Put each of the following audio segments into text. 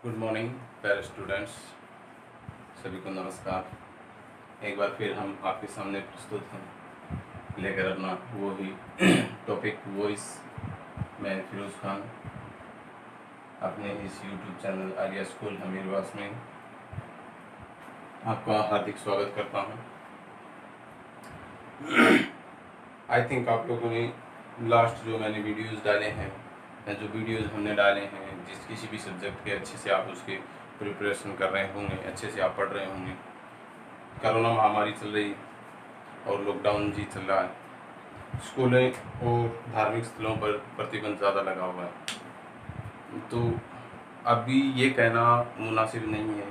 Good morning प्यारे students, सभी को नमस्कार। एक बार फिर हम आपके सामने प्रस्तुत हैं लेकर अपना वो ही टॉपिक वॉइस। मैं फिरोज़ खान अपने इस YouTube channel Alia school Hamirwas में आपका हार्दिक स्वागत करता हूं। आई थिंक आप लोगों ने लास्ट जो मैंने वीडियोस डाले हैं या जो वीडियोस हमने डाले हैं, जिस किसी भी सब्जेक्ट के अच्छे से आप उसके प्रिपरेशन कर रहे होंगे, अच्छे से आप पढ़ रहे होंगे। कोरोना महामारी चल रही और लॉकडाउन जी चल रहा है, स्कूलें और धार्मिक स्थलों पर प्रतिबंध ज़्यादा लगा हुआ है, तो अभी ये कहना मुनासिब नहीं है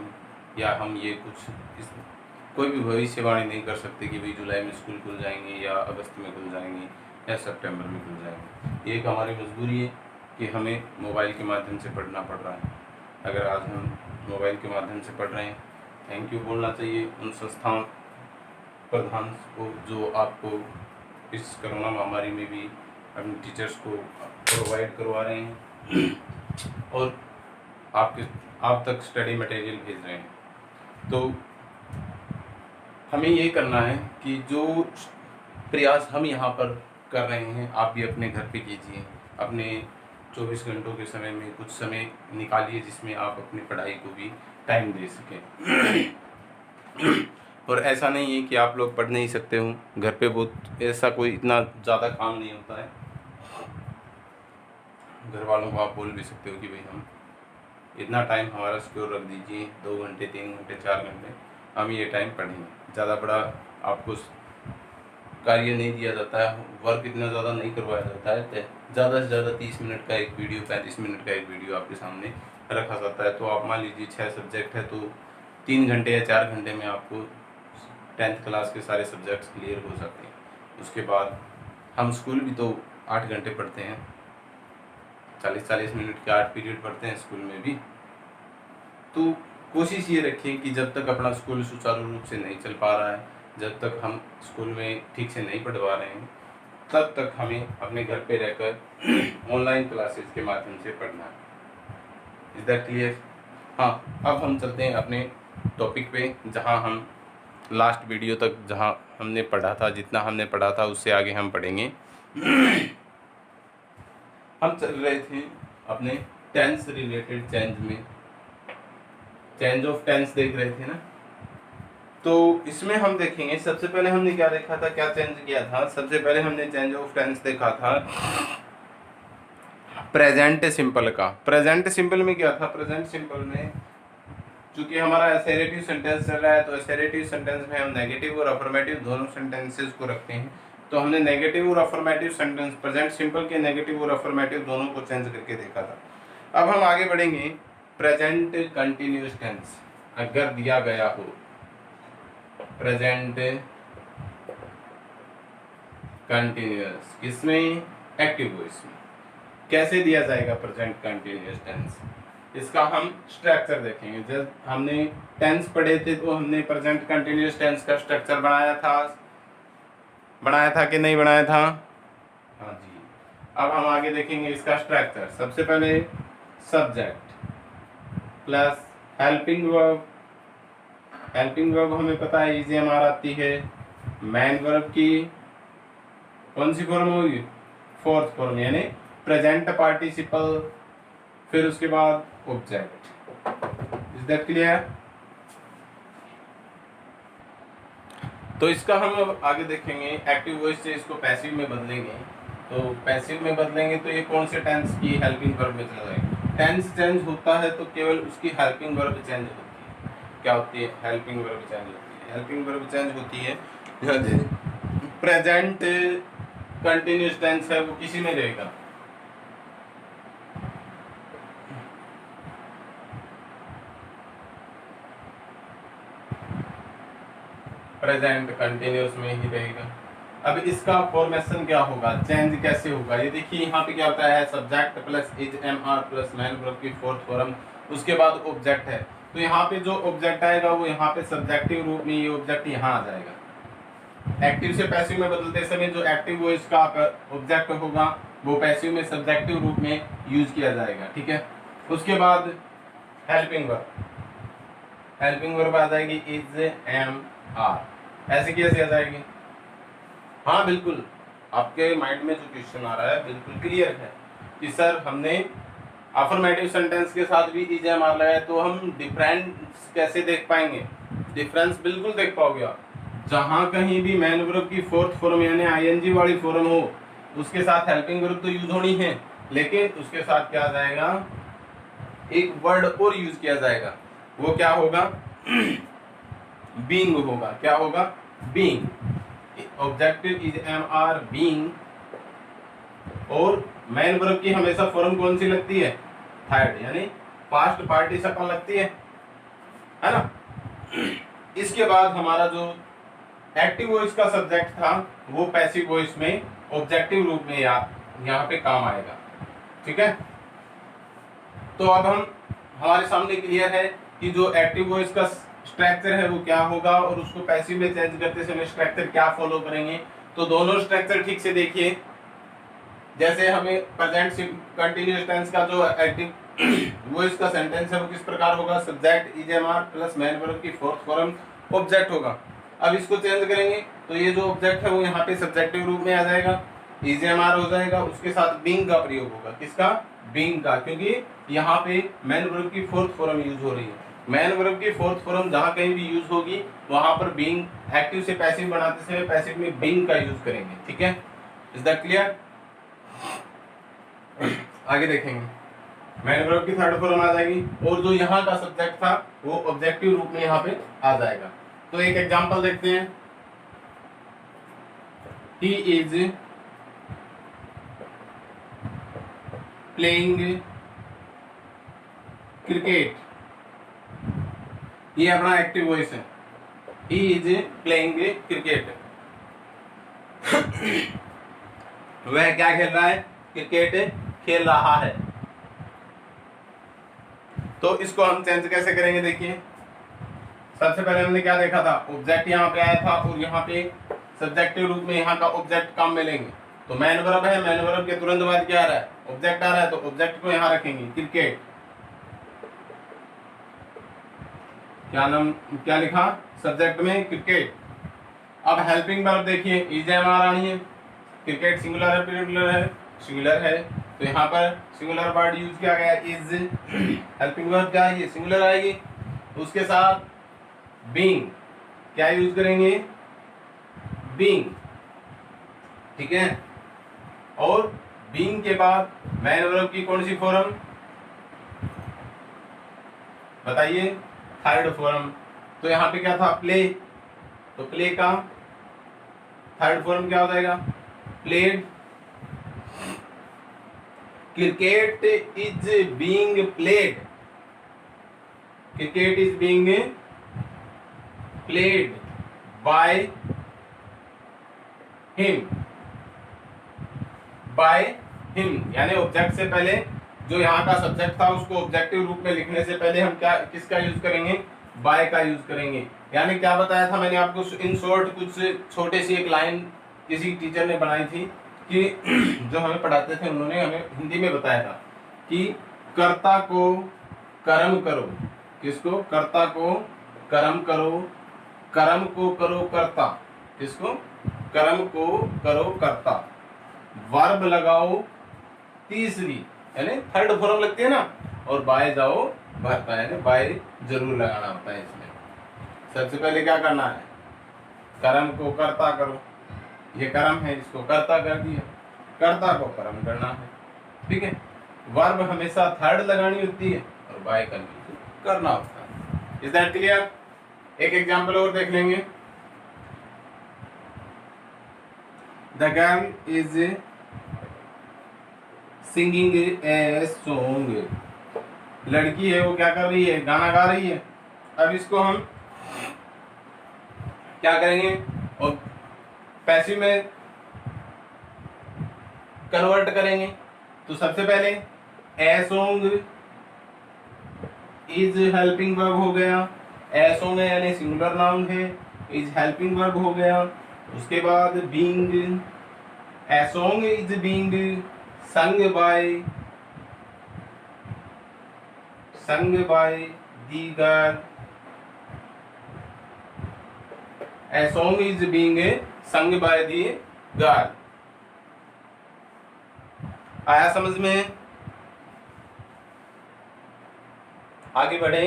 या हम ये कोई भी भविष्यवाणी नहीं कर सकते कि भाई जुलाई में स्कूल खुल जाएंगे या अगस्त में खुल जाएंगे या सितंबर में खुल जाएंगे। ये एक हमारी मजबूरी है कि हमें मोबाइल के माध्यम से पढ़ना पड़ रहा है। अगर आज हम मोबाइल के माध्यम से पढ़ रहे हैं, थैंक यू बोलना चाहिए उन संस्थाओं प्रधान को जो आपको इस कोरोना महामारी में भी अपने टीचर्स को प्रोवाइड करवा रहे हैं और आप तक स्टडी मटेरियल भेज रहे हैं। तो हमें ये करना है कि जो प्रयास हम यहाँ पर कर रहे हैं आप भी अपने घर पे कीजिए। अपने 24 घंटों के समय में कुछ समय निकालिए जिसमें आप अपनी पढ़ाई को भी टाइम दे सकें। और ऐसा नहीं है कि आप लोग पढ़ नहीं सकते हो, घर पे बहुत ऐसा कोई इतना ज़्यादा काम नहीं होता है। घर वालों को आप बोल भी सकते हो कि भाई हम इतना टाइम हमारा सिक्योर रख दीजिए, 2 घंटे 3 घंटे 4 घंटे हम ये टाइम पढ़ेंगे। ज़्यादा बड़ा आपको कार्य नहीं दिया जाता है, वर्क इतना ज़्यादा नहीं करवाया जाता है। ज़्यादा से ज़्यादा 30 मिनट का एक वीडियो, 35 मिनट का एक वीडियो आपके सामने रखा जाता है। तो आप मान लीजिए 6 सब्जेक्ट है तो 3 घंटे या 4 घंटे में आपको 10th क्लास के सारे सब्जेक्ट्स क्लियर हो सकते हैं। उसके बाद हम स्कूल भी तो 8 घंटे पढ़ते हैं, 40-40 मिनट के 8 पीरियड पढ़ते हैं स्कूल में भी। तो कोशिश ये रखें कि जब तक अपना स्कूल सुचारू रूप से नहीं चल पा रहा है, जब तक हम स्कूल में ठीक से नहीं पढ़वा रहे हैं, तब तक हमें अपने घर पे रहकर ऑनलाइन क्लासेस के माध्यम से पढ़ना है। Is that clear? हाँ, अब हम चलते हैं अपने टॉपिक पे, जहाँ हम लास्ट वीडियो तक जहाँ हमने पढ़ा था, जितना हमने पढ़ा था उससे आगे हम पढ़ेंगे। हम चल रहे थे अपने टेंस रिलेटेड चेंज में, चेंज ऑफ टेंस देख रहे थे ना। तो इसमें हम देखेंगे, सबसे पहले हमने क्या देखा था, क्या चेंज किया था। सबसे पहले हमने चेंज ऑफ टेंस देखा था प्रेजेंट सिंपल का। प्रेजेंट सिंपल में क्या था, प्रेजेंट सिंपल में चूंकि हमारा असर्टिव सेंटेंस चल रहा है, तो असर्टिव सेंटेंस में हम नेगेटिव और अफर्मेटिव दोनों सेंटेंसेस को रखते हैं। तो हमने नेगेटिव और अफर्मेटिव सेंटेंस, प्रेजेंट सिंपल के नेगेटिव और अफर्मेटिव दोनों को चेंज करके देखा था। अब हम आगे बढ़ेंगे। प्रेजेंट कंटिन्यूअस टेंस अगर दिया गया हो, प्रेजेंट कंटिन्यूअस किसमें, एक्टिव वॉइस में, कैसे दिया जाएगा प्रेजेंट कंटिन्यूअस टेंस, इसका हम स्ट्रक्चर देखेंगे। जब हमने टेंस पढ़े थे तो हमने प्रेजेंट कंटिन्यूअस टेंस का स्ट्रक्चर बनाया था कि नहीं बनाया था? हाँ जी। अब हम आगे देखेंगे इसका स्ट्रक्चर। सबसे पहले subject plus helping verb. Helping verb हमें पता है इजी हमारा आती है। मेन वर्ब की कौन सी फॉर्म होगी, फोर्थ फॉर्म, यानी प्रेजेंट पार्टिसिपल, फिर उसके बाद ऑब्जेक्ट। Is that clear? तो इसका हम अब आगे देखेंगे। एक्टिव वॉइस से इसको पैसिव में बदलेंगे। तो पैसिव में बदलेंगे तो ये कौन से टेंस की हेल्पिंग वर्ब में चला जाएगा। टेंस चेंज होता है तो केवल उसकी हेल्पिंग वर्ब चेंज होती है। क्या होती है? हेल्पिंग वर्ब चेंज होती है। हेल्पिंग वर्ब चेंज होती है, प्रेजेंट कंटिन्यूअस टेंस है वो किसी में रहेगा, प्रेजेंट कंटिन्यूअस में ही रहेगा। अब इसका फॉर्मेशन क्या होगा, चेंज कैसे होगा, ये देखिए यहाँ पे क्या होता है, subject plus is am are plus main verb की फोर्थ फॉर्म, उसके बाद ऑब्जेक्ट है। तो यहाँ पे जो ऑब्जेक्ट आएगा वो यहाँ पे सब्जेक्टिव रूप में, ये ऑब्जेक्ट यहाँ आ जाएगा। एक्टिव से पैसिव में बदलते समय जो एक्टिव वॉइस का ऑब्जेक्ट होगा वो पैसिव में सब्जेक्टिव रूप में यूज किया जाएगा। ठीक है। उसके बाद हेल्पिंग वर्ब, हेल्पिंग वर्ब आ जाएगी इज, एम, आर। ऐसे कैसे आ जाएगी? हाँ बिल्कुल, आपके माइंड में जो क्वेश्चन आ रहा है बिल्कुल क्लियर है कि सर हमने अफर्मेटिव सेंटेंस के साथ भी इज, एम, आर लगाया, तो हम डिफरेंस कैसे देख पाएंगे? डिफरेंस बिल्कुल देख पाओगे आप। जहां कहीं भी मैन वर्ब की फोर्थ फॉर्म यानी आईएनजी वाली फॉर्म हो, उसके साथ हेल्पिंग वर्ब तो यूज होनी है, लेकिन उसके साथ क्या आ जाएगा? एक वर्ड और यूज किया जाएगा। वो क्या होगा? बीइंग होगा। क्या होगा? Being. Objective is, am, are, being. और मैन वर्ब की हमेशा फॉर्म कौन सी लगती है? थर्ड, यानी पास्ट पार्टिसिपल लगती है ना? इसके बाद हमारा जो एक्टिव वॉइस का सब्जेक्ट था वो पैसिव वॉइस में ऑब्जेक्टिव रूप में यहाँ पे काम आएगा। ठीक है, तो अब हमारे सामने क्लियर है कि जो एक्टिव वॉइस का स्ट्रक्चर है वो क्या होगा और उसको पैसिव में चेंज करते समय स्ट्रक्चर क्या फॉलो करेंगे। तो दोनों स्ट्रक्चर ठीक से देखिए। जैसे हमें प्रेजेंट कंटिन्यूअस टेंस का जो एक्टिव वॉइस का सेंटेंस है वो किस प्रकार होगा? Subject is, am, are plus main verb की फोर्थ फॉर्म ऑब्जेक्ट होगा। अब इसको चेंज करेंगे तो ये जो ऑब्जेक्ट है वो यहाँ पे सब्जेक्टिव रूप में आ जाएगा, इज, एम, आर हो जाएगा। उसके साथ बीइंग का प्रयोग होगा। किसका? बीइंग का, क्योंकि यहाँ पे मैन वर्ब की फोर्थ फॉर्म यूज हो रही है। मैन वर्ब की फोर्थ फॉर्म जहां कहीं भी यूज होगी वहां पर बीइंग एक्टिव से पैसिव बनाते समय पैसिव में बीइंग का यूज करेंगे। ठीक है, इज दैट क्लियर? आगे देखेंगे। मैन वर्ब की थर्ड फॉर्म आ जाएगी और जो यहाँ का सब्जेक्ट था वो ऑब्जेक्टिव रूप में यहाँ पे आ जाएगा। तो एक एग्जांपल देखते हैं। ही इज प्लेइंग क्रिकेट, ये अपना एक्टिव वॉइस है। He is playing cricket. वह क्या खेल रहा है? क्रिकेट खेल रहा है। तो इसको हम चेंज कैसे करेंगे? देखिए, सबसे पहले हमने क्या देखा था? ऑब्जेक्ट यहाँ पे आया था और यहाँ पे सब्जेक्टिव रूप में यहाँ का ऑब्जेक्ट काम में लेंगे। तो मैन वर्ब है, मैन वर्ब के तुरंत बाद क्या आ रहा है? ऑब्जेक्ट आ रहा है, तो ऑब्जेक्ट को यहाँ रखेंगे क्रिकेट। क्या लिखा सब्जेक्ट में? क्रिकेट। अब हेल्पिंग वर्ब देखिए, इज, एम, आर आनी है। क्रिकेट सिंगुलर है, प्लूरल है? सिंगुलर है, तो यहाँ पर सिंगुलर वर्ड यूज किया गया इज। हेल्पिंग वर्ब क्या है? सिंगुलर आएगी। उसके साथ बीइंग क्या यूज करेंगे? बीइंग। ठीक है, और बीइंग के बाद मैन वर्ब की कौन सी फॉर्म बताइए? Third form. तो यहाँ पे क्या था? प्ले। तो प्ले का थर्ड फॉर्म क्या हो जाएगा? Played. Cricket is being played. Cricket is being played by him. By him यानी ऑब्जेक्ट से पहले जो यहाँ का सब्जेक्ट था उसको ऑब्जेक्टिव रूप में लिखने से पहले हम क्या किसका यूज करेंगे? बाय का यूज करेंगे। यानी क्या बताया था मैंने आपको? इन शॉर्ट कुछ छोटे सी एक लाइन किसी टीचर ने बनाई थी कि जो हमें पढ़ाते थे उन्होंने हमें हिंदी में बताया था कि कर्ता को कर्म करो। किसको? कर्ता को कर्म करो, कर्म को करो कर्ता। किसको? कर्म को करो कर्ता। वर्ब लगाओ तीसरी, यानी थर्ड फॉर्म लगती है ना, और बाय जाओ भरता, यानी बाय जरूर लगाना होता है इसमें। सबसे पहले क्या करना है? कर्म को कर्ता करो। ये कर्म है, इसको कर्ता कर दिया, कर्ता को कर्म करना है। ठीक है, वर्ब हमेशा थर्ड लगानी होती है और बाय करना होता है। Is that clear? एक एग्जांपल और देख लेंगे। The girl is singing a song. लड़की है वो क्या कर रही है? गाना गा रही है। अब इसको हम क्या करेंगे? और पैसिव में कन्वर्ट करेंगे। तो सबसे पहले a song is helping verb हो गया। ए सॉन्ग है यानी सिंगुलर नाउन है, इज हेल्पिंग वर्ब हो गया। उसके बाद being, a song is being sung by sung by the girl. A song is being sung by the girl. आया समझ में? आगे बढ़े।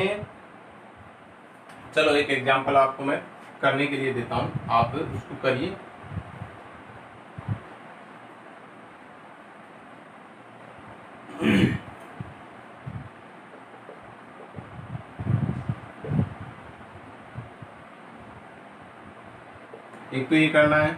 चलो एक एग्जांपल आपको मैं करने के लिए देता हूं, आप उसको करिए। एक तो ये करना है,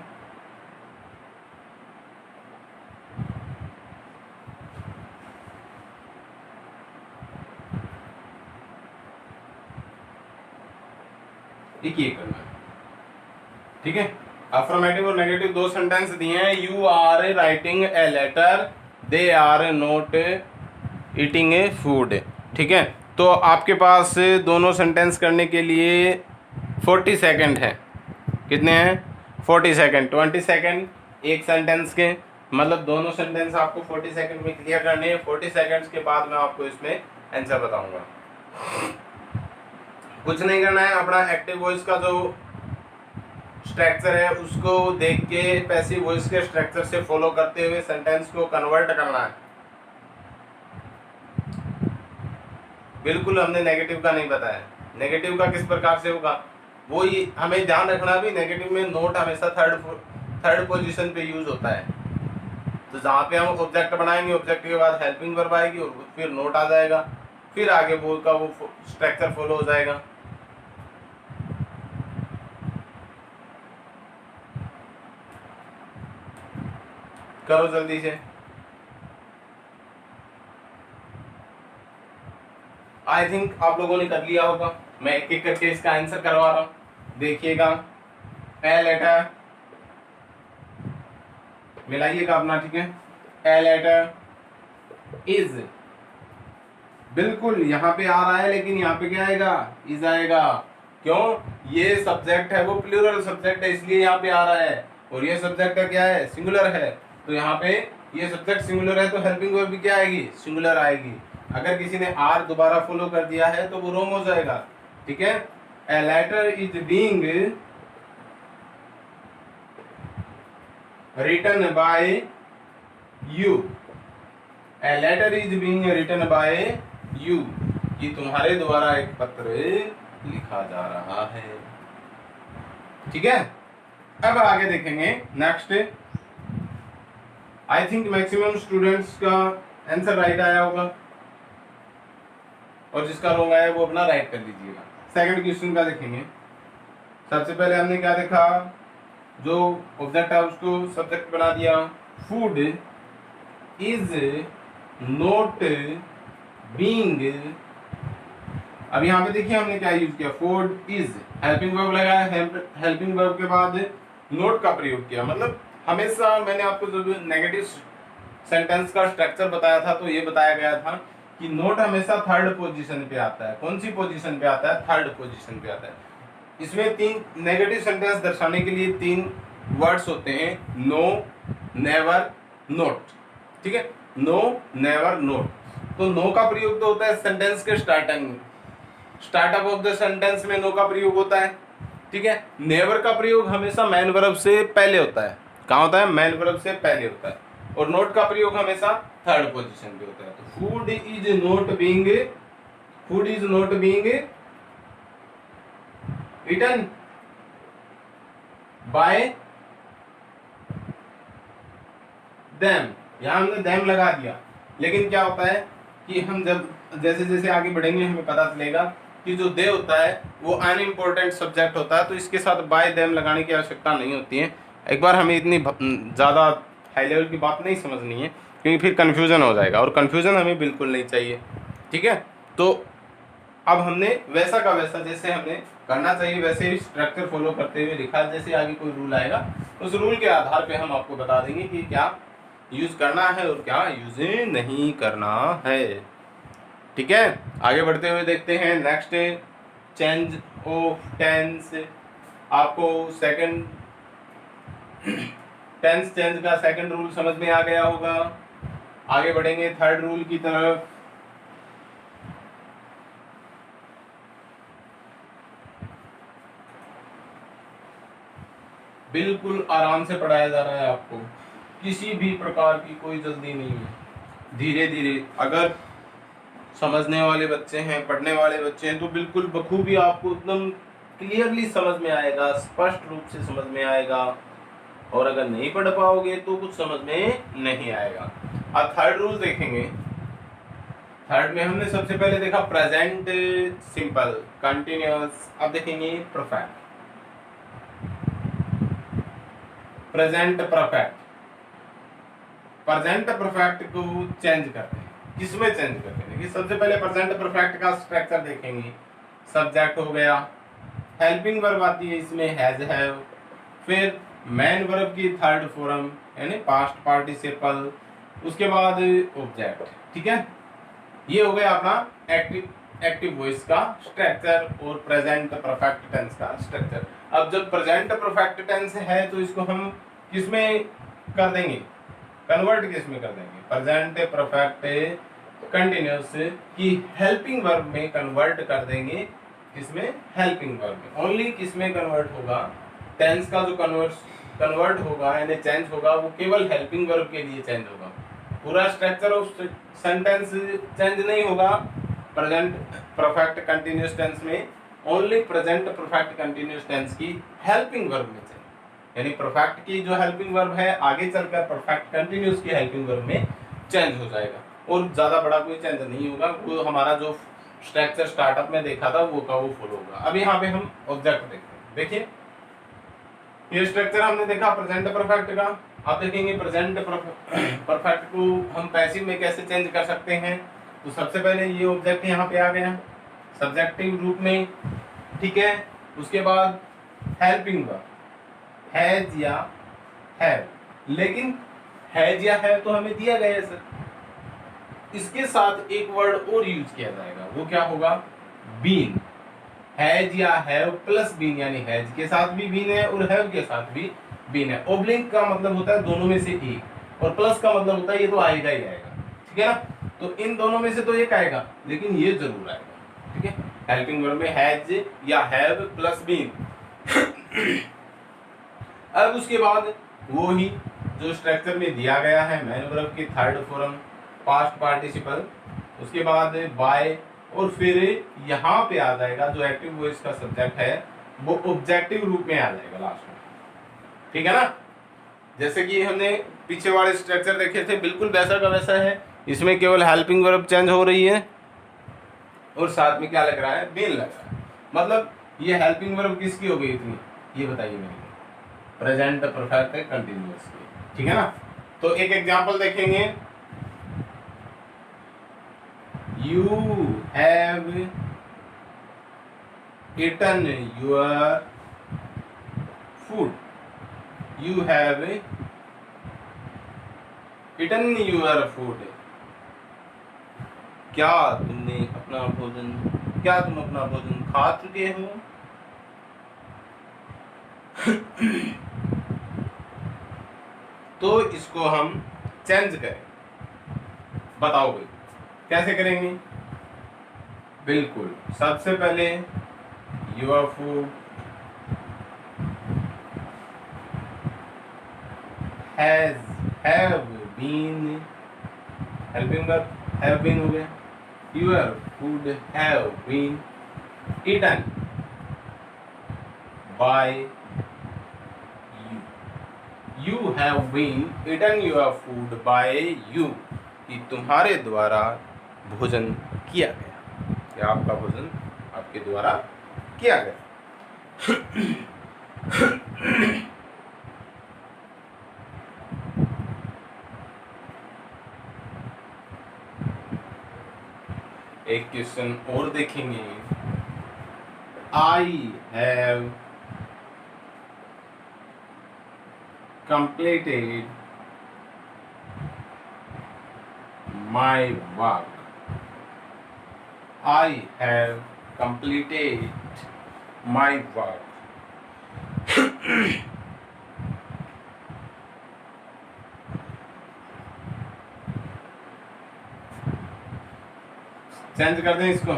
एक ये करना है, ठीक है। अफर्मेटिव और नेगेटिव दो सेंटेंस दिए हैं। You are writing a letter, they are not eating a food, ठीक है। तो आपके पास दोनों सेंटेंस करने के लिए 40 सेकंड है। कितने हैं? 40 सेकंड। 20 सेकंड एक सेंटेंस के, मतलब दोनों सेंटेंस आपको 40 सेकंड में क्लियर करने हैं। 40 सेकंड्स के बाद मैं आपको इसमें आंसर बताऊंगा। कुछ नहीं करना है, अपना एक्टिव वॉइस का जो स्ट्रक्चर है उसको देख के पैसिव वॉइस के स्ट्रक्चर से फॉलो करते हुए सेंटेंस को कन्वर्ट करना है। बिल्कुल हमने नेगेटिव का नहीं बताया। नेगेटिव का किस प्रकार से होगा वो ही हमें ध्यान रखना भी। नेगेटिव में नोट हमेशा थर्ड पोजीशन पे यूज होता है। तो जहाँ पे हम ऑब्जेक्ट बनाएंगे, ऑब्जेक्ट के बाद हेल्पिंग वर्ब आएगी और फिर नोट आ जाएगा, फिर आगे वो का वो स्ट्रक्चर फॉलो हो जाएगा। करो जल्दी से। आई थिंक आप लोगों ने कर लिया होगा। मैं एक एक करके इसका आंसर करवा रहा हूं, देखिएगा। ए लेटर मिलाइएगा अपना, ठीक है। ए लेटर इज, बिल्कुल यहाँ पे आ रहा है लेकिन यहाँ पे क्या आएगा? इज आएगा। क्यों? ये सब्जेक्ट है वो प्लूरल सब्जेक्ट है इसलिए यहाँ पे आ रहा है, और ये सब्जेक्ट का क्या है? सिंगुलर है। तो यहाँ पे ये सब्जेक्ट सिंगुलर है तो हेल्पिंग वर्ब भी क्या आएगी? सिंगुलर आएगी। अगर किसी ने आर दोबारा फॉलो कर दिया है तो वो रोंग हो जाएगा, ठीक है। A letter is being written by you. A letter is being written by you, कि तुम्हारे द्वारा एक पत्र लिखा जा रहा है, ठीक है। अब आगे देखेंगे next. I think maximum students का आंसर राइट आया होगा, और जिसका रॉन्ग आया वो अपना राइट कर लीजिएगा। सेकंड क्वेश्चन का देखेंगे। सबसे पहले हमने क्या देखा? जो ऑब्जेक्ट है उसको सब्जेक्ट बना दिया। फूड इज नॉट बीइंग, अब यहाँ पे देखिए हमने क्या यूज किया? फूड इज, हेल्पिंग वर्ब लगाया, हेल्पिंग वर्ब के बाद नोट का प्रयोग किया। मतलब हमेशा मैंने आपको जो नेगेटिव सेंटेंस का स्ट्रक्चर बताया था तो ये बताया गया था कि नोट हमेशा थर्ड पोजीशन पे आता है। कौन सी पोजीशन पे आता है? थर्ड पोजीशन पे आता है। इसमें तीन नेगेटिव सेंटेंस दर्शाने के लिए तीन वर्ड्स होते हैं, नो, नेवर, नोट, ठीक है। No, never, not. तो नो का प्रयोग तो होता है सेंटेंस के स्टार्टिंग में, स्टार्टअप ऑफ द सेंटेंस में नो का प्रयोग होता है, ठीक है। नेवर का प्रयोग हमेशा मैन वर्ब से पहले होता है। कहाँ होता है? मैन वर्ब से पहले होता है। और नोट का प्रयोग हमेशा थर्ड पोजीशन पे होता है। तो food is not being, food is not being eaten by them. यहां हमने देम लगा दिया, लेकिन क्या होता है कि हम जब जैसे जैसे आगे बढ़ेंगे हमें पता चलेगा कि जो दे होता है वो अनइम्पोर्टेंट सब्जेक्ट होता है, तो इसके साथ बाय देम लगाने की आवश्यकता नहीं होती है। एक बार हमें इतनी ज़्यादा हाई लेवल की बात नहीं समझनी है, क्योंकि फिर कन्फ्यूज़न हो जाएगा, और कन्फ्यूज़न हमें बिल्कुल नहीं चाहिए, ठीक है। तो अब हमने वैसा का वैसा जैसे हमने करना चाहिए वैसे ही स्ट्रक्चर फॉलो करते हुए लिखा। जैसे आगे कोई रूल आएगा उस रूल के आधार पे हम आपको बता देंगे कि क्या यूज़ करना है और क्या यूज़ नहीं करना है, ठीक है। आगे बढ़ते हुए देखते हैं नेक्स्ट, चेंज ऑफ टेंस। आपको सेकंड टेंस चेंज का सेकंड रूल समझ में आ गया होगा। आगे बढ़ेंगे थर्ड रूल की तरफ। बिल्कुल आराम से पढ़ाया जा रहा है आपको, किसी भी प्रकार की कोई जल्दी नहीं है। धीरे धीरे अगर समझने वाले बच्चे हैं, पढ़ने वाले बच्चे हैं, तो बिल्कुल बखूबी आपको एकदम क्लियरली समझ में आएगा, स्पष्ट रूप से समझ में आएगा। और अगर नहीं पढ़ पाओगे तो कुछ समझ में नहीं आएगा। अब थर्ड रूल देखेंगे। थर्ड में हमने सबसे पहले देखा प्रेजेंट सिंपल, कंटिन्यूअस। अब देखेंगे perfect, present perfect. Present perfect को चेंज करते हैं, किसमें चेंज करते हैं? देखिए सबसे पहले प्रेजेंट परफेक्ट का स्ट्रक्चर देखेंगे। सब्जेक्ट हो गया, हेल्पिंग वर्ब आती है इसमें हैज हैव, फिर मेन वर्ब की थर्ड फॉर्म यानी पास्ट पार्टिसिपल, उसके बाद ऑब्जेक्ट। ठीक है, ये हो गया अपना एक्टिव वॉइस का स्ट्रक्चर और प्रेजेंट परफेक्ट टेंस का स्ट्रक्चर। अब जब प्रेजेंट परफेक्ट टेंस है तो इसको हम किसमें कर देंगे? कन्वर्ट किसमें कर देंगे? प्रेजेंट परफेक्ट कंटिन्यूअस की हेल्पिंग वर्ब में कन्वर्ट कर देंगे। किसमें? हेल्पिंग वर्ब में। ओनली किसमें कन्वर्ट होगा? टेंस का जो कन्वर्ट होगा यानी चेंज होगा वो केवल हेल्पिंग वर्ब के लिए चेंज होगा, पूरा स्ट्रक्चर ऑफ सेंटेंस चेंज नहीं होगा। प्रेजेंट परफेक्ट कंटिन्यूअस टेंस में only present perfect continuous tense की हेल्पिंग वर्ब में चेंज, यानी परफेक्ट की जो हेल्पिंग वर्ब है आगे चलकर परफेक्ट कंटिन्यूअस की हेल्पिंग वर्ब में चेंज हो जाएगा। और ज्यादा बड़ा कोई चेंज नहीं होगा, वो हमारा जो स्ट्रक्चर स्टार्टअप में देखा था वो का वो फॉलो होगा। अब यहाँ पे हम ऑब्जेक्ट देखते हैं। देखिए ये स्ट्रक्चर हमने देखा प्रेजेंट परफेक्ट का। अब देखेंगे प्रेजेंट परफेक्ट को हम पैसिव में कैसे चेंज कर सकते हैं। तो सबसे पहले ये ऑब्जेक्ट यहाँ पे आ गया सब्जेक्टिव रूप में, ठीक है। उसके बाद हेल्पिंग वर्ब हैज या हैव, लेकिन हैज या हैव तो हमें दिया गया है सर, इसके साथ एक वर्ड और यूज किया जाएगा, वो क्या होगा? बीन। हैज या हैव प्लस बीन, यानी हैज के साथ भी बीन है और हैव के साथ भी बीन है। ओब्लिंक का मतलब होता है दोनों में से एक, और प्लस का मतलब होता है ये तो आएगा ही आएगा, ठीक है ना। तो इन दोनों में से तो एक आएगा, लेकिन ये जरूर आएगा, ठीक है। हेल्पिंग वर्ब में हैज या हैव प्लस बीन। अब उसके बाद वो ही जो स्ट्रक्चर में दिया गया है मेन वर्ब की थर्ड फॉर्म पास्ट पार्टिसिपल, उसके बाद बाय, और फिर यहाँ पे आ जाएगा जो एक्टिव वॉइस का सब्जेक्ट है वो ऑब्जेक्टिव रूप में आ जाएगा लास्ट में, ठीक है ना। जैसे कि हमने पीछे वाले स्ट्रक्चर देखे थे बिल्कुल वैसा का वैसा है। इसमें केवल हेल्पिंग वर्ब चेंज हो रही है और साथ में क्या लग रहा है? बीन लग रहा है। मतलब ये हेल्पिंग वर्ब किसकी हो गई इतनी, ये बताइए मेरे को? प्रेजेंट परफेक्ट कंटिन्यूअस की, ठीक है ना। तो एक एग्जांपल देखेंगे। You have eaten your food. You have eaten your food. क्या तुम अपना भोजन खा चुके हो? तो इसको हम चेंज करें, बताओ भाई कैसे करेंगे? बिल्कुल सबसे पहले your food have been, helping verb have been हो गया। Your food have been eaten by you. You have been eaten your food by you, कि तुम्हारे द्वारा भोजन किया गया, या आपका भोजन आपके द्वारा किया गया। एक क्वेश्चन और देखेंगे। I have completed my work. I have completed my work. चेंज कर दें इसको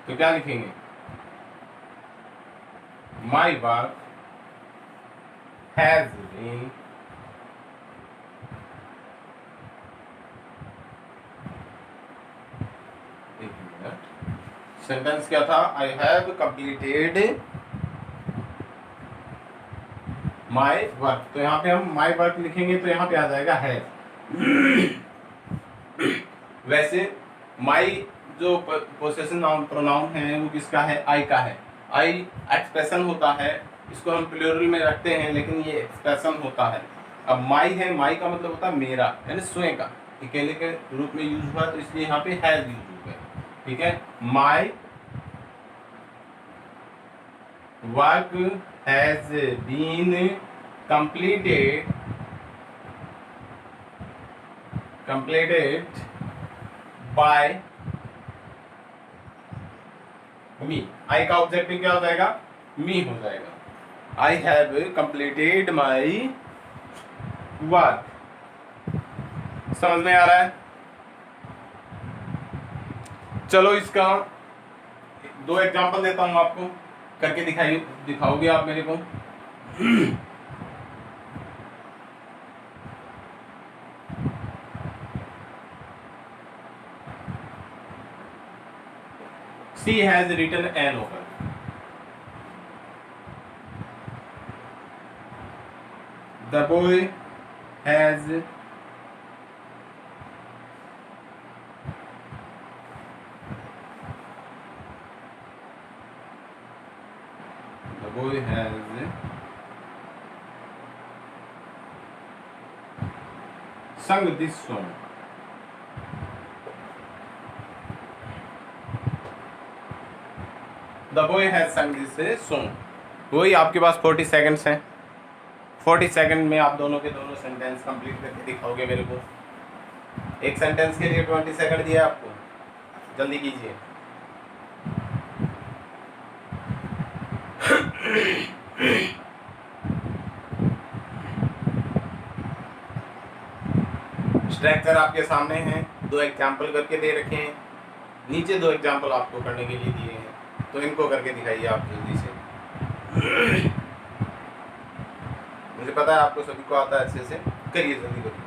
तो क्या लिखेंगे? My work has been, sentence क्या था, I have completed my work, तो यहाँ पे हम माई वर्क लिखेंगे तो यहाँ पे आ जाएगा है। वैसे माई जो पोसेशन नाउन प्रोनाउन है वो किसका है, आई का है। आई एक्सप्रेशन होता है, इसको हम प्लूरल में रखते हैं लेकिन ये एक्सप्रेशन होता है। अब माई है, माई का मतलब होता है मेरा, यानी स्वयं का, अकेले के रूप में यूज हुआ तो इसलिए यहाँ पे हैज यूज हो गया। ठीक है, my work has been completed by me, I का ऑब्जेक्टिव क्या हो जाएगा, मी हो जाएगा। I have completed my work, समझ में आ रहा है। चलो इसका दो एग्जांपल देता हूं आपको, करके दिखाओगे आप मेरे को। She has written a novel. The boy has sung this song. The boy has sung this song. वही आपके पास 40 सेकंड्स हैं, 40 सेकंड में आप दोनों के दोनों सेंटेंस कंप्लीट करके दिखाओगे मेरे को। एक सेंटेंस के लिए 20 सेकंड दिया आपको, जल्दी कीजिए। स्ट्रक्चर आपके सामने है, दो एग्जाम्पल करके दे रखे हैं, नीचे दो एग्जाम्पल आपको करने के लिए दिए हैं, तो इनको करके दिखाइए आप जल्दी से। मुझे पता है आपको सभी को आता है, अच्छे से करिए, जल्दी करिए।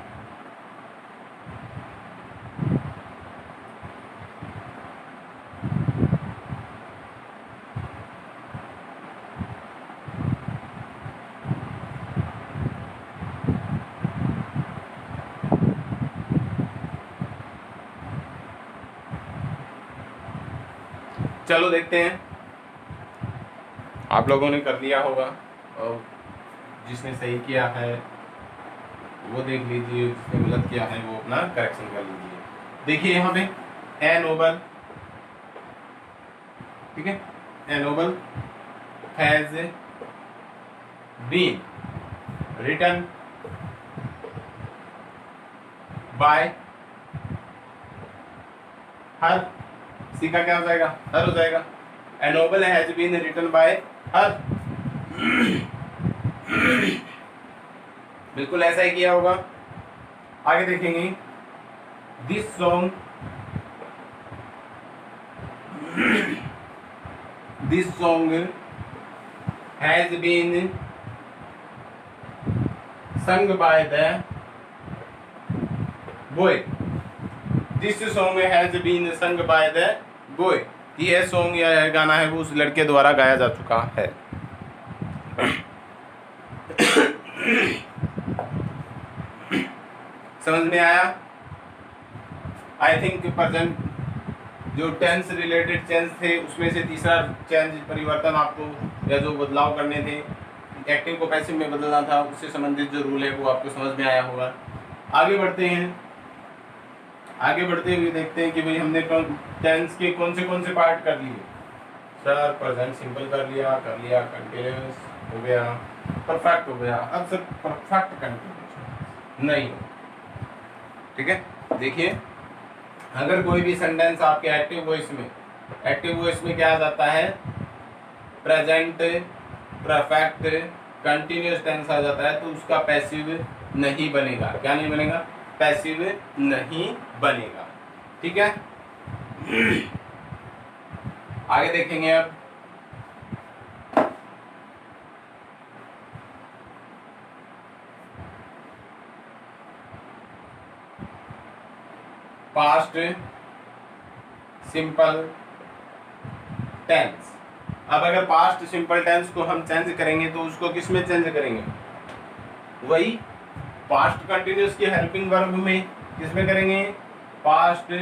चलो देखते हैं, आप लोगों ने कर लिया होगा और जिसने सही किया है वो देख लीजिए, जिसने गलत किया है वो अपना करेक्शन कर लीजिए। देखिए यहाँ पे ए नोबल, ठीक है, a novel has been written by her, C का क्या हो जाएगा, हर हो जाएगा। A novel has been written by her, बिल्कुल ऐसा ही किया होगा। आगे देखेंगे, this song has been sung by the boy. This song has been sung by the boy. यह सॉन्ग या गाना है वो उस लड़के द्वारा गाया जा चुका है। समझ में आया? आई थिंक प्रेजेंट जो टेंस रिलेटेड चेंज थे उसमें से तीसरा चेंज परिवर्तन आपको या जो बदलाव करने थे, एक्टिव को पैसिव में बदलना था, उससे संबंधित जो रूल है वो आपको समझ में आया होगा। आगे बढ़ते हैं, आगे बढ़ते हुए देखते हैं कि भाई हमने टेंस के कौन से पार्ट कर लिए। सर प्रेजेंट सिंपल कर लिया, कंटिन्यूअस हो गया, परफेक्ट हो गया। अब सर परफेक्ट कंटिन्यूअस नहीं, ठीक है। देखिए अगर कोई भी सेंटेंस आपके एक्टिव वॉइस में क्या आ जाता है, प्रेजेंट परफेक्ट कंटिन्यूअस टेंस आ जाता है, तो उसका पैसिव नहीं बनेगा। क्या नहीं बनेगा? पैसिव नहीं बनेगा, ठीक है। आगे देखेंगे अब पास्ट सिंपल टेंस। अब अगर पास्ट सिंपल टेंस को हम चेंज करेंगे तो उसको किस में चेंज करेंगे? वही पास्ट कंटिन्यूस की हेल्पिंग वर्ब में। किसमें करेंगे? पास्ट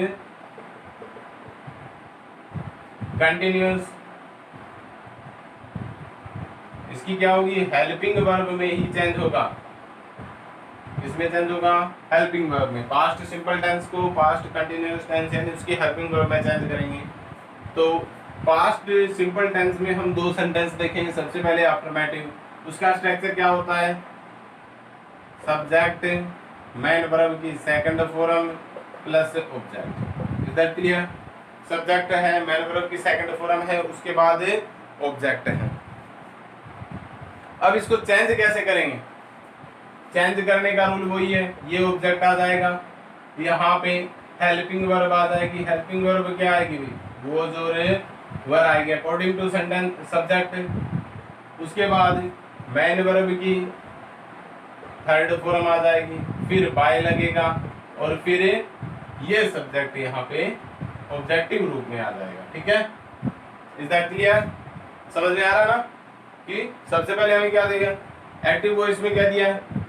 कंटिन्यूस, इसकी क्या होगी? हेल्पिंग वर्ब में ही चेंज होगा। किसमें चेंज होगा? हेल्पिंग वर्ब में। पास्ट सिंपल टेंस को पास्ट कंटिन्यूस टेंस यानी उसकी हेल्पिंग वर्ब में चेंज करेंगे। तो पास्ट सिंपल टेंस में हम दो सेंटेंस देखेंगे। सबसे पहले अफर्मेटिव, उसका स्ट्रक्चर क्या होता है? सब्जेक्ट मेन वर्ब की second form plus object. Is that clear? Subject है, मेन वर्ब की सेकंड फॉर्म है, उसके बाद ऑब्जेक्ट है। अब इसको चेंज कैसे करेंगे? चेंज करने का रूल वही है, ये ऑब्जेक्ट आ जाएगा, यहाँ पे हेल्पिंग वर्ब आ जाएगी। हेल्पिंग वर्ब क्या आएगी भाई? वो जो वर्ब आएगी अकॉर्डिंग टू सेंटेंस सब्जेक्ट। उसके बाद मेन वर्ब की थर्ड फॉर्म आ जाएगी, फिर बाय लगेगा और फिर ये सब्जेक्ट यहाँ पे ऑब्जेक्टिव रूप में आ जाएगा। ठीक है? Is that clear? समझ में आ रहा ना कि सबसे पहले हमें क्या देगा? एक्टिव वॉइस में क्या दिया है?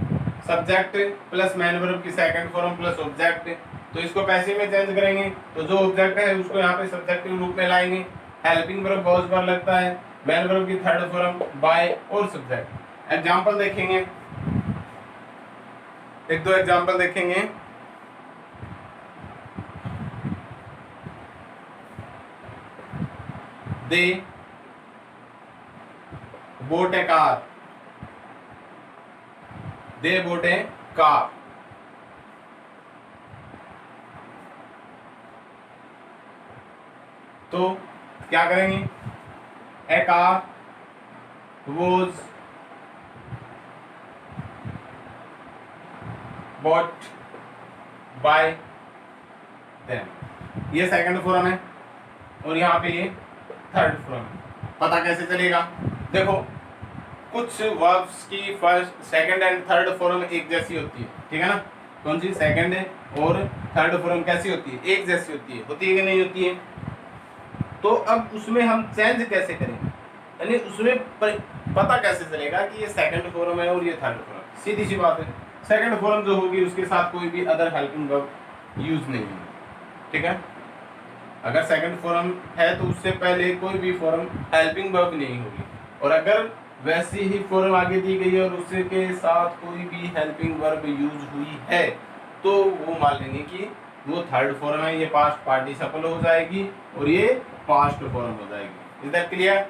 सब्जेक्ट प्लस मेन वर्ब की सेकंड फॉर्म प्लस ऑब्जेक्ट। तो इसको पैसिव में चेंज करेंगे तो जो ऑब्जेक्ट है उसको यहाँ पे सब्जेक्टिव रूप में लाएंगे। हेल्पिंग वर्ब बहुत बार लगता है, मेन वर्ब की थर्ड फॉर्म बाय और सब्जेक्ट। एग्जांपल देखेंगे, एक दो एग्जांपल देखेंगे। दे bought a car, they bought a car। तो क्या करेंगे? a car was bought by them। ये सेकंड फॉर्म है और यहाँ पे ये थर्ड फॉर्म है। पता कैसे चलेगा? देखो, कुछ वर्ब्स की first second and third form एक जैसी होती है, ठीक है ना? कौन सी? सेकंड और थर्ड फॉर्म कैसी होती है? एक जैसी होती है। होती है कि नहीं होती है? तो अब उसमें हम चेंज कैसे करेंगे? यानी उसमें पता कैसे चलेगा कि ये सेकंड फॉर्म है और ये थर्ड फॉर्म? सीधी सी बात है, सेकंड फॉर्म जो होगी उसके साथ कोई भी अदर हेल्पिंग वर्ब यूज नहीं है। ठीक है? अगर सेकंड फॉर्म है तो उससे पहले कोई भी फॉर्म हेल्पिंग वर्ब नहीं होगी, और अगर वैसी ही फॉर्म आगे दी गई है और उसके साथ कोई भी हेल्पिंग वर्ब यूज हुई है तो वो मान लेंगे कि वो थर्ड फॉर्म है, ये पास्ट पार्टिसिपल हो जाएगी और ये पास्ट फॉर्म हो जाएगी। Is that clear?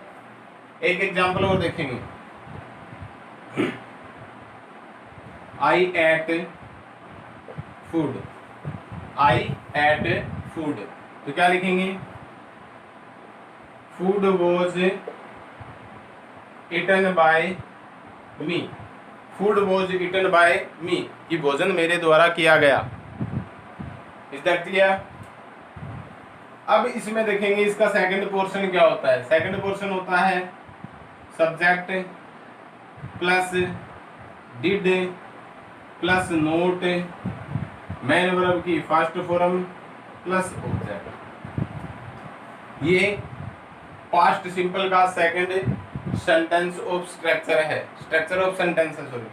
एक एग्जांपल और देखेंगे। I ate food, I ate food, तो क्या लिखेंगे? Food was eaten by me, food was eaten by me, कि भोजन मेरे द्वारा किया गया। Is that clear? अब इसमें देखेंगे इसका सेकंड पोर्शन क्या होता है। सेकंड पोर्शन होता है subject plus did plus note, main verb की फर्स्ट फॉर्म प्लस ऑब्जेक्ट। ये पास्ट सिंपल का सेकंड सेंटेंस ऑफ स्ट्रक्चर है, स्ट्रक्चर ऑफ सेंटेंस है, सॉरी।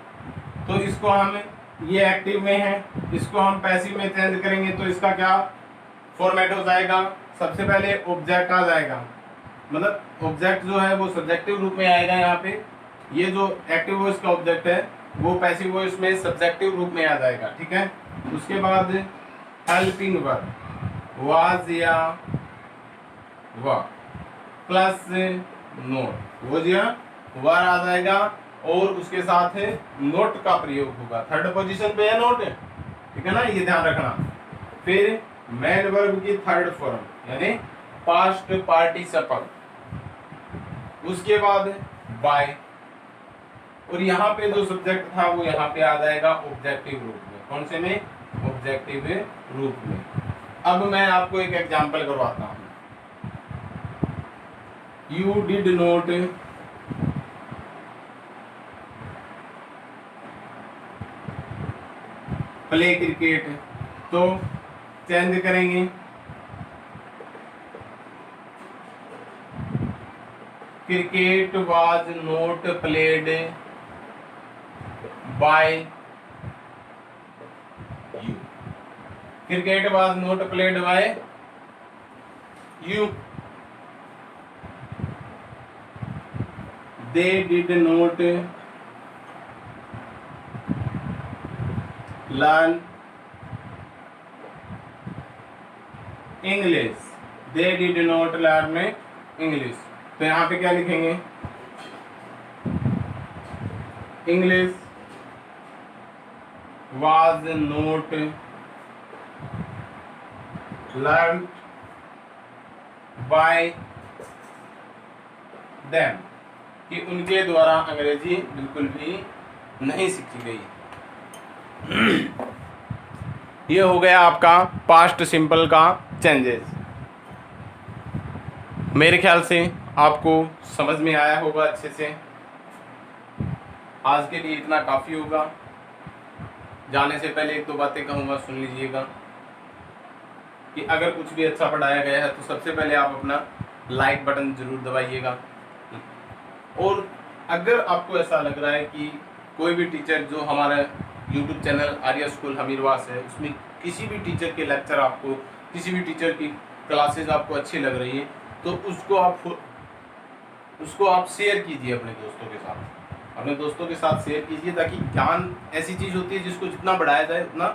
तो इसको हम, ये एक्टिव में है, इसको हम पैसिव में चेंज करेंगे तो इसका क्या फॉर्मेट हो जाएगा? सबसे पहले ऑब्जेक्ट आ जाएगा, मतलब ऑब्जेक्ट जो है वो सब्जेक्टिव रूप में आएगा। यहाँ पे ये जो एक्टिव वॉइस का ऑब्जेक्ट है वो पैसिव वॉइस में सब्जेक्टिव रूप में आ जाएगा। ठीक है? उसके बाद हेल्पिंग वर्ब वाज या वा प्लस नोट, वो जो वर आ जाएगा और उसके साथ नोट का प्रयोग होगा। थर्ड पोजीशन पे है नोट, ठीक है ना? ये ध्यान रखना। फिर मेन वर्ब की थर्ड फॉर्म यानी पास्ट पार्टिसिपल, उसके बाद बाय, और यहाँ पे जो सब्जेक्ट था वो यहाँ पे आ जाएगा ऑब्जेक्टिव रूप में। कौन से में? ऑब्जेक्टिव रूप में। अब मैं आपको एक एग्जांपल करवाता हूँ। You did note play cricket, तो चेंज करेंगे। Cricket was not played by you. Cricket was not played by you. They did not learn English. They did not learn English. तो यहाँ पे क्या लिखेंगे? English was not learn by them, कि उनके द्वारा अंग्रेजी बिल्कुल भी नहीं सीखी गई। ये हो गया आपका पास्ट सिंपल का चेंजेस। मेरे ख्याल से आपको समझ में आया होगा अच्छे से। आज के लिए इतना काफ़ी होगा। जाने से पहले एक दो बातें कहूँगा, सुन लीजिएगा कि अगर कुछ भी अच्छा पढ़ाया गया है तो सबसे पहले आप अपना लाइक बटन जरूर दबाइएगा। और अगर आपको ऐसा लग रहा है कि कोई भी टीचर जो हमारा YouTube channel Arya school Hamirwas है, उसमें किसी भी टीचर के लेक्चर आपको, किसी भी टीचर की क्लासेस आपको अच्छी लग रही है, तो उसको आप शेयर कीजिए अपने दोस्तों के साथ। अपने दोस्तों के साथ शेयर कीजिए, ताकि ज्ञान ऐसी चीज़ होती है जिसको जितना बढ़ाया जाए उतना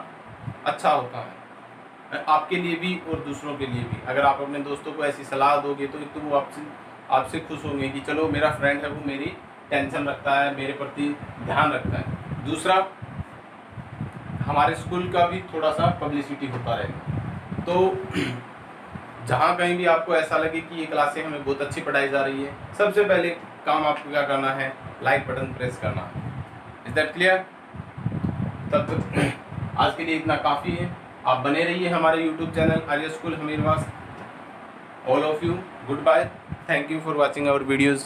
अच्छा होता है, आपके लिए भी और दूसरों के लिए भी। अगर आप अपने दोस्तों को ऐसी सलाह दोगे तो एक तो वो आपसे खुश होंगे कि चलो मेरा फ्रेंड है, वो मेरी टेंशन रखता है, मेरे प्रति ध्यान रखता है। दूसरा, हमारे स्कूल का भी थोड़ा सा पब्लिसिटी होता रहेगा। तो जहाँ कहीं भी आपको ऐसा लगे कि ये क्लासें हमें बहुत अच्छी पढ़ाई जा रही है, सबसे पहले काम आपको क्या करना है? लाइक बटन प्रेस करना है। Is that clear? तब तक आज के लिए इतना काफ़ी है। आप बने रहिए हमारे YouTube channel Arya school Hamirwas. All of you goodbye. Thank you for watching our videos.